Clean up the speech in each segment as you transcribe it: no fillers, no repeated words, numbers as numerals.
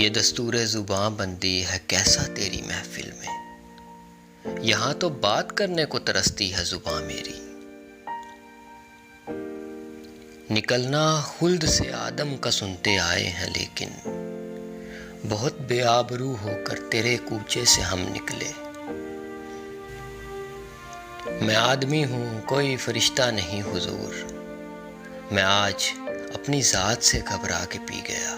یہ دستور زباں بندی ہے کیسا تیری محفل میں، یہاں تو بات کرنے کو ترستی ہے زباں میری۔ نکلنا خلد سے آدم کا سنتے آئے ہیں، لیکن بہت بے آبرو ہو کر تیرے کوچے سے ہم نکلے۔ میں آدمی ہوں، کوئی فرشتہ نہیں حضور، میں آج اپنی ذات سے گھبرا کے پی گیا۔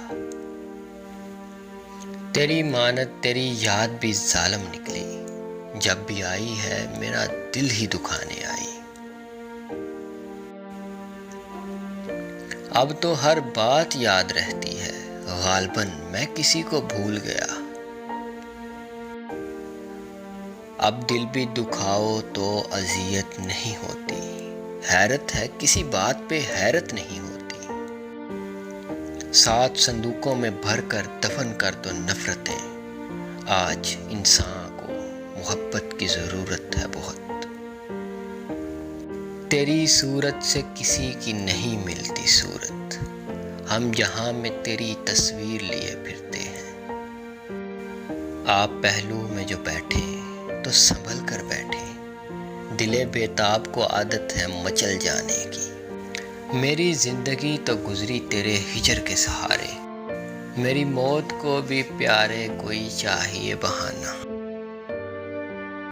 تیری مانت تیری یاد بھی ظالم نکلی، جب بھی آئی ہے میرا دل ہی دکھانے آئی۔ اب تو ہر بات یاد رہتی ہے، غالباً میں کسی کو بھول گیا۔ اب دل بھی دکھاؤ تو اذیت نہیں ہوتی، حیرت ہے کسی بات پہ حیرت نہیں ہوتی۔ 7 صندوقوں میں بھر کر دفن کر دو نفرتیں، آج انسان کو محبت کی ضرورت ہے بہت۔ تیری صورت سے کسی کی نہیں ملتی صورت، ہم یہاں میں تیری تصویر لیے پھرتے ہیں۔ آپ پہلو میں جو بیٹھے تو سنبھل کر بیٹھے، دل بیتاب کو عادت ہے مچل جانے کی۔ میری زندگی تو گزری تیرے ہجر کے سہارے، میری موت کو بھی پیارے کوئی چاہیے بہانہ۔